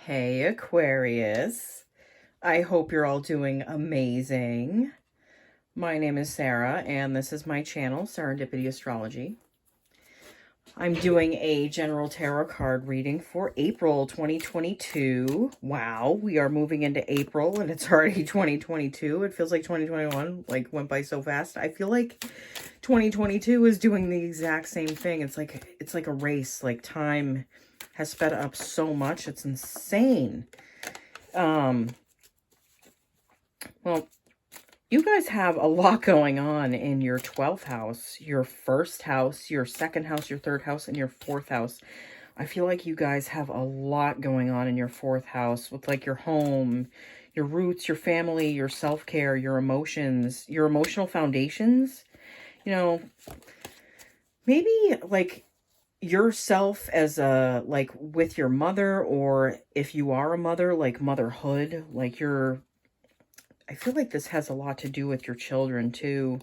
Hey Aquarius, I hope you're all doing amazing. My name is Sarah and this is my channel, Serendipity Astrology. I'm doing a general tarot card reading for April 2022. Wow, we are moving into April and it's already 2022. It feels like 2021 went by so fast. I feel like 2022 is doing the exact same thing. It's like a race. Like time has sped up so much. It's insane. Well, you guys have a lot going on in your 12th house, your first house, your second house, your third house, and your fourth house. I feel like you guys have a lot going on in your fourth house with like your home, your roots, your family, your self-care, your emotions, your emotional foundations. You know, maybe like yourself as a, like with your mother, or if you are a mother, like motherhood, like I feel like this has a lot to do with your children too.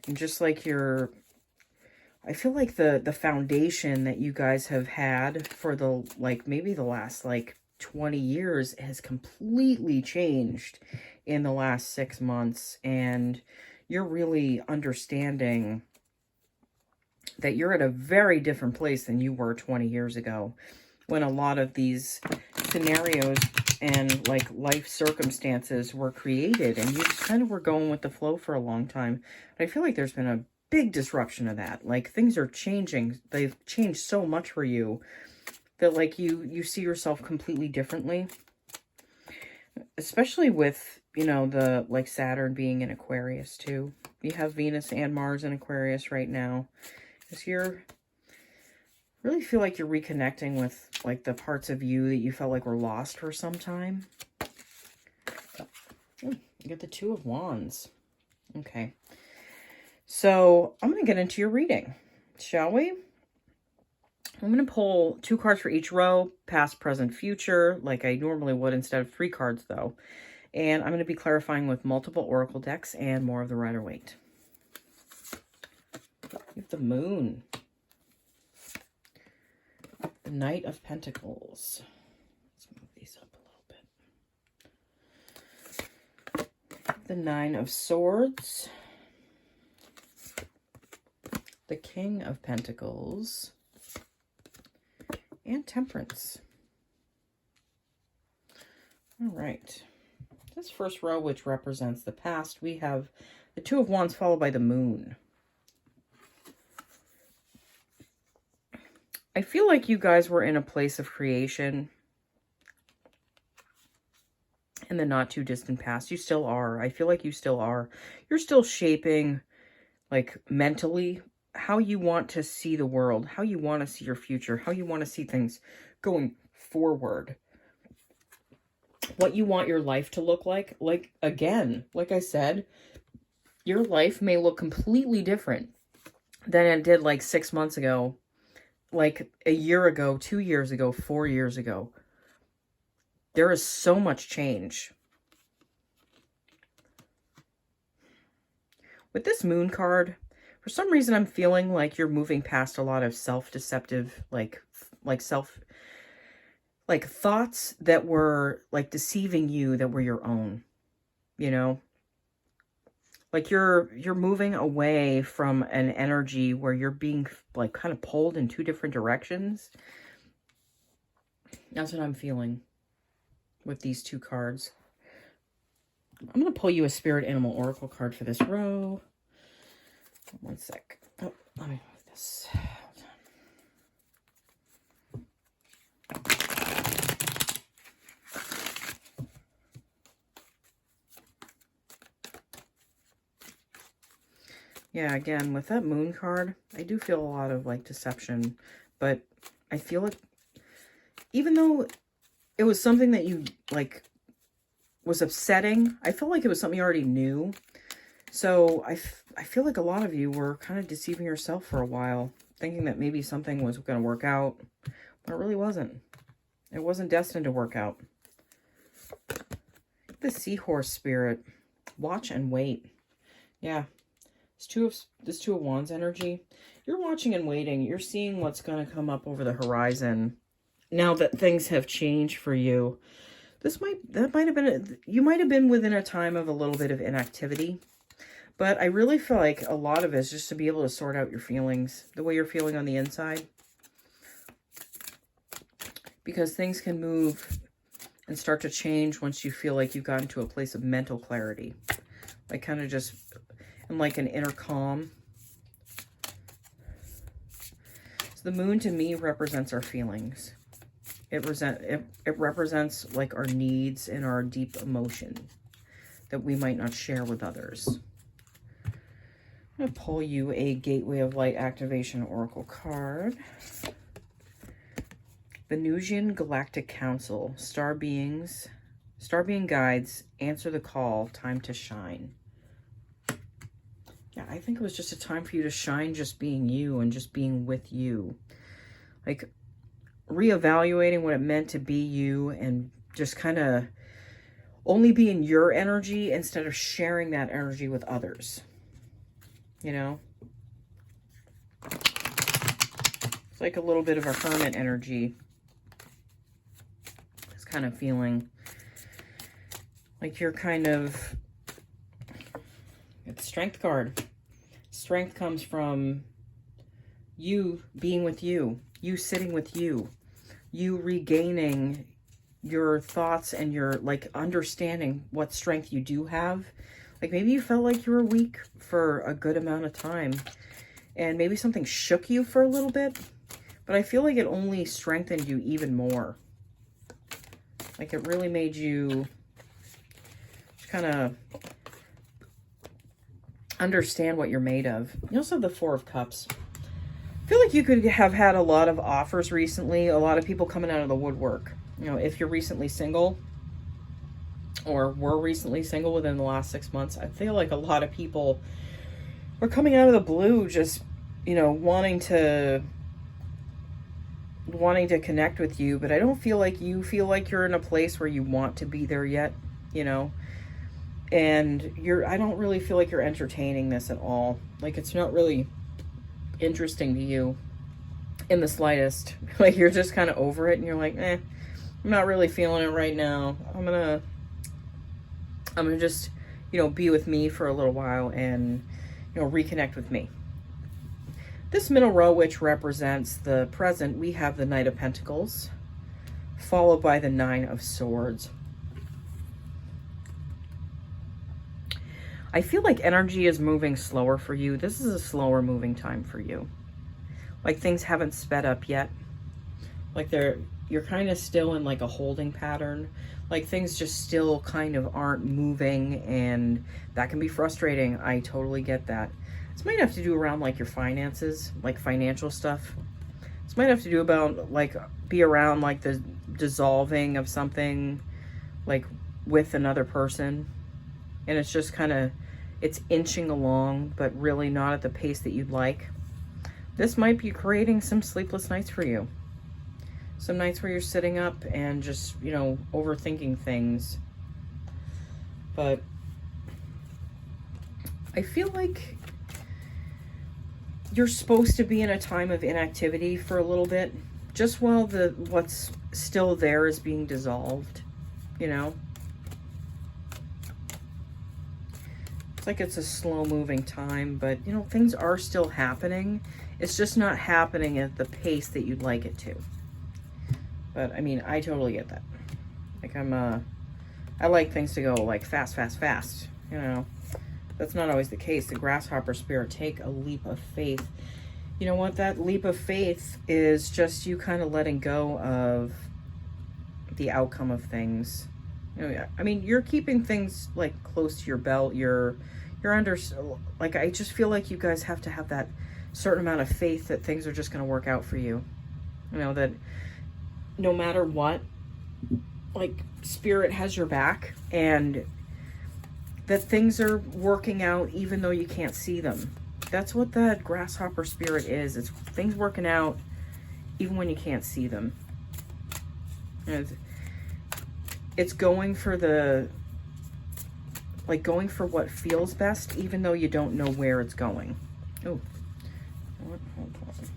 And just like I feel like the foundation that you guys have had for the, like maybe the last like 20 years has completely changed in the last 6 months. And you're really understanding that you're at a very different place than you were 20 years ago, when a lot of these scenarios and like life circumstances were created and you just kind of were going with the flow for a long time. But I feel like there's been a big disruption of that. Like things are changing. They've changed so much for you that like you see yourself completely differently, especially with, you know, the like Saturn being in Aquarius too. You have Venus and Mars in Aquarius right now. Because you're really feel like you're reconnecting with like the parts of you that you felt like were lost for some time. You get the Two of Wands. Okay. So I'm going to get into your reading, shall we? I'm going to pull 2 cards for each row, past, present, future, like I normally would instead of 3 cards though. And I'm going to be clarifying with multiple oracle decks and more of the Rider-Waite. You have the Moon. The Knight of Pentacles. Let's move these up a little bit. The Nine of Swords. The King of Pentacles. And Temperance. All right. This first row, which represents the past, we have the Two of Wands followed by the Moon. I feel like you guys were in a place of creation in the not too distant past. You still are. I feel like you still are. You're still shaping, like mentally, how you want to see the world, how you want to see your future, how you want to see things going forward, what you want your life to look like. Like, again, like I said, your life may look completely different than it did like 6 months ago, like a year ago, 2 years ago, 4 years ago. There is so much change. With this Moon card, for some reason I'm feeling like you're moving past a lot of self-deceptive, like thoughts that were like deceiving you, that were your own, you know? Like you're moving away from an energy where you're being like kind of pulled in 2 different directions. That's what I'm feeling with these 2 cards. I'm going to pull you a Spirit Animal Oracle card for this row. One sec. Oh, let me move this. Yeah, again, with that Moon card, I do feel a lot of like deception, but I feel like even though it was something that you like was upsetting, I felt like it was something you already knew. So I feel like a lot of you were kind of deceiving yourself for a while, thinking that maybe something was going to work out, but it really wasn't. It wasn't destined to work out. The Seahorse Spirit. Watch and wait. Yeah. This Two of Wands energy. You're watching and waiting. You're seeing what's going to come up over the horizon. now that things have changed for you, that might have been, you might have been within a time of a little bit of inactivity. But I really feel like a lot of it is just to be able to sort out your feelings, the way you're feeling on the inside. Because things can move and start to change once you feel like you've gotten to a place of mental clarity. Like kind of just, and like an inner calm. So the moon to me represents our feelings. It represents like our needs and our deep emotion that we might not share with others. I'm going to pull you a Gateway of Light Activation Oracle card. Venusian Galactic Council. Star being guides, answer the call, time to shine. Yeah, I think it was just a time for you to shine, just being you and just being with you. Like reevaluating what it meant to be you and just kind of only be in your energy instead of sharing that energy with others. You know, it's like a little bit of a hermit energy. It's kind of feeling like you're kind of, it's Strength card. Strength comes from you being with you, you sitting with you, you regaining your thoughts and your like understanding what strength you do have. Like maybe you felt like you were weak for a good amount of time and maybe something shook you for a little bit, but I feel like it only strengthened you even more. Like it really made you kind of understand what you're made of. You also have the Four of Cups. I feel like you could have had a lot of offers recently, a lot of people coming out of the woodwork. You know, if you're recently single, or were recently single within the last 6 months, I feel like a lot of people are coming out of the blue just, you know, wanting to connect with you, but I don't feel like you feel like you're in a place where you want to be there yet, you know, and I don't really feel like you're entertaining this at all. Like it's not really interesting to you in the slightest. Like you're just kind of over it and you're like, I'm not really feeling it right now. I'm gonna just, you know, be with me for a little while and, you know, reconnect with me. This middle row, which represents the present, we have the Knight of Pentacles, followed by the Nine of Swords. I feel like energy is moving slower for you. This is a slower moving time for you. Like things haven't sped up yet. Like you're kind of still in like a holding pattern. Like things just still kind of aren't moving, and that can be frustrating. I totally get that. This might have to do around like your finances, like financial stuff. This might have to do about like be around like the dissolving of something like with another person. And it's just kind of, it's inching along, but really not at the pace that you'd like. This might be creating some sleepless nights for you. Some nights where you're sitting up and just, you know, overthinking things. But I feel like you're supposed to be in a time of inactivity for a little bit, just while what's still there is being dissolved, you know? It's like it's a slow moving time, but you know, things are still happening. It's just not happening at the pace that you'd like it to. But I mean, I totally get that. Like I like things to go like fast, fast, fast, you know. That's not always the case. The grasshopper spirit, take a leap of faith. You know what? That leap of faith is just you kind of letting go of the outcome of things. You know, I mean, you're keeping things like close to your belt. You're under, like, I just feel like you guys have to have that certain amount of faith that things are just going to work out for you. You know, that no matter what, like, spirit has your back, and that things are working out even though you can't see them. That's what that grasshopper spirit is. It's things working out even when you can't see them. And it's going for going for what feels best, even though you don't know where it's going. Oh, hold on.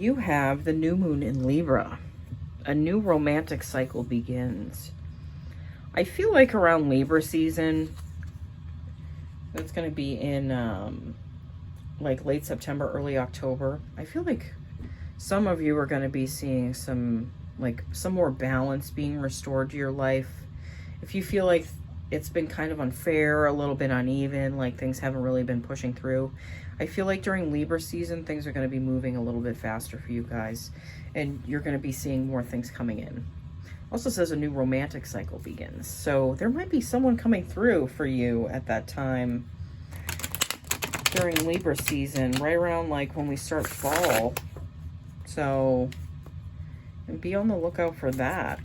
You have the new moon in Libra. A new romantic cycle begins. I feel like around Libra season, that's going to be in like late September, early October. I feel like some of you are going to be seeing some more balance being restored to your life. If you feel like it's been kind of unfair, a little bit uneven, like things haven't really been pushing through, I feel like during Libra season, things are going to be moving a little bit faster for you guys, and you're going to be seeing more things coming in. Also says a new romantic cycle begins. So there might be someone coming through for you at that time during Libra season, right around like when we start fall. So, and be on the lookout for that.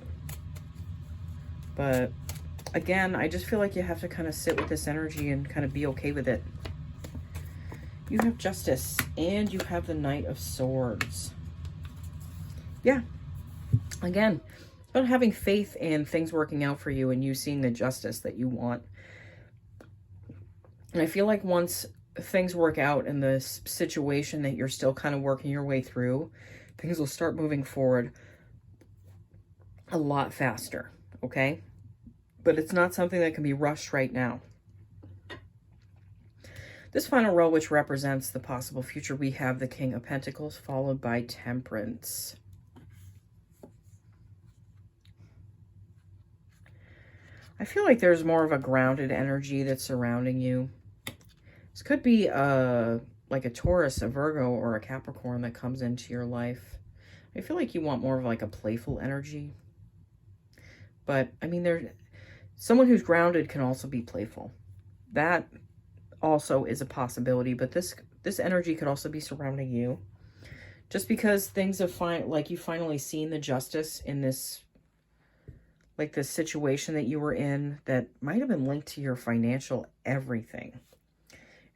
But again, I just feel like you have to kind of sit with this energy and kind of be okay with it. You have Justice, and you have the Knight of Swords. Yeah. Again, about having faith in things working out for you and you seeing the justice that you want. And I feel like once things work out in this situation that you're still kind of working your way through, things will start moving forward a lot faster, okay? But it's not something that can be rushed right now. This final row, which represents the possible future, we have the King of Pentacles, followed by Temperance. I feel like there's more of a grounded energy that's surrounding you. This could be like a Taurus, a Virgo, or a Capricorn that comes into your life. I feel like you want more of like a playful energy. But, I mean, someone who's grounded can also be playful. That also is a possibility, but this energy could also be surrounding you. Just because things have you've finally seen the justice in this, like this situation that you were in that might have been linked to your financial everything.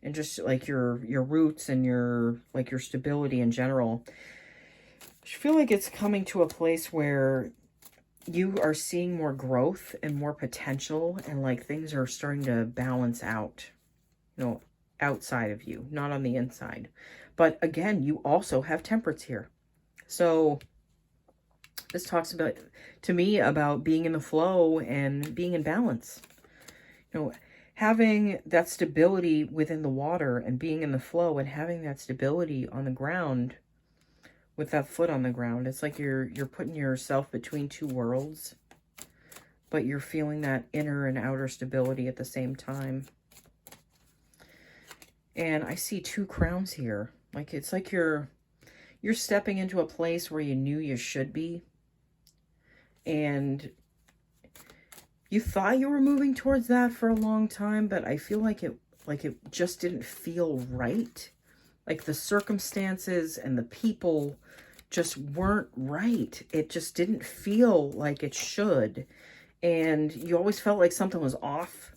And just like your roots and your stability in general. I feel like it's coming to a place where you are seeing more growth and more potential, and like things are starting to balance out, you know, outside of you, not on the inside. But again, you also have Temperance here. So this talks about, to me, about being in the flow and being in balance. You know, having that stability within the water and being in the flow and having that stability on the ground with that foot on the ground. It's like you're putting yourself between two worlds, but you're feeling that inner and outer stability at the same time. And I see two crowns here. Like it's like you're stepping into a place where you knew you should be. And you thought you were moving towards that for a long time, but I feel like it just didn't feel right. Like the circumstances and the people just weren't right. It just didn't feel like it should. And you always felt like something was off.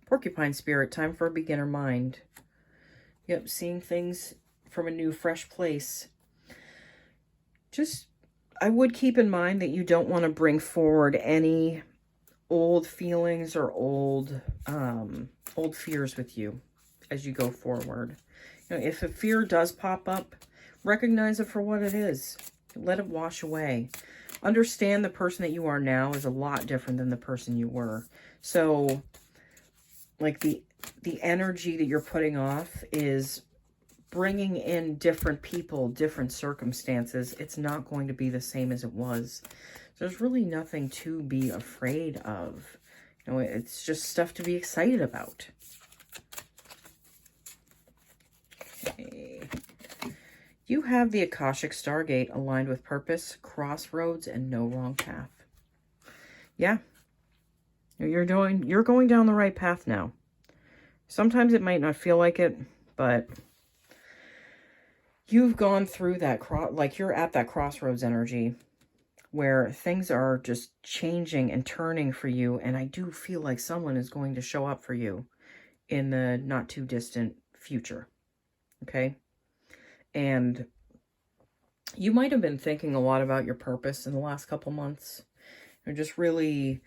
Porcupine spirit, time for a beginner mind. Yep, seeing things from a new, fresh place. Just, I would keep in mind that you don't want to bring forward any old feelings or old fears with you as you go forward. You know, if a fear does pop up, recognize it for what it is. Let it wash away. Understand the person that you are now is a lot different than the person you were. So, like the energy that you're putting off is bringing in different people, different circumstances. It's not going to be the same as it was. There's really nothing to be afraid of. You know, it's just stuff to be excited about. Okay. You have the Akashic Stargate aligned with purpose, crossroads, and no wrong path. Yeah. You're going down the right path now. Sometimes it might not feel like it, but you've gone through that, you're at that crossroads energy where things are just changing and turning for you. And I do feel like someone is going to show up for you in the not too distant future. Okay. And you might have been thinking a lot about your purpose in the last couple months. You're just really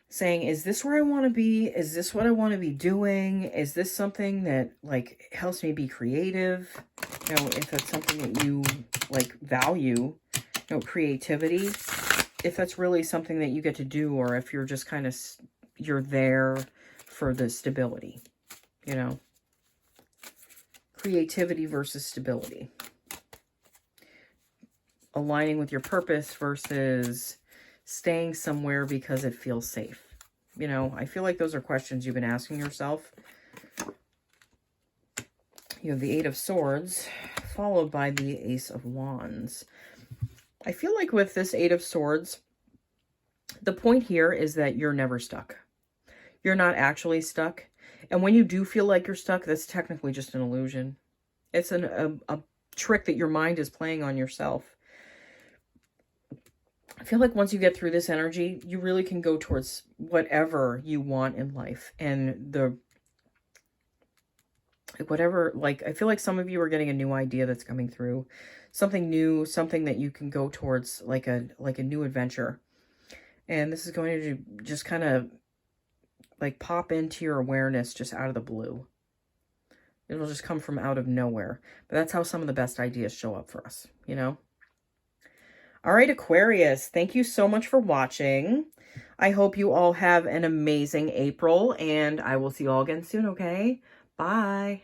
saying, is this where I want to be? Is this what I want to be doing? Is this something that like helps me be creative? You know, if that's something that you like value, you know, creativity, if that's really something that you get to do, or if you're just kind of, you're there for the stability, you know, creativity versus stability, aligning with your purpose versus staying somewhere because it feels safe. You know, I feel like those are questions you've been asking yourself. You have the Eight of Swords, followed by the Ace of Wands. I feel like with this Eight of Swords, the point here is that you're never stuck. You're not actually stuck. And when you do feel like you're stuck, that's technically just an illusion. It's a trick that your mind is playing on yourself. I feel like once you get through this energy, you really can go towards whatever you want in life. And whatever, like, I feel like some of you are getting a new idea that's coming through. Something new, something that you can go towards, like a new adventure. And this is going to just kind of like pop into your awareness just out of the blue. It'll just come from out of nowhere. But that's how some of the best ideas show up for us, you know? All right, Aquarius, thank you so much for watching. I hope you all have an amazing April, and I will see you all again soon, okay? Bye.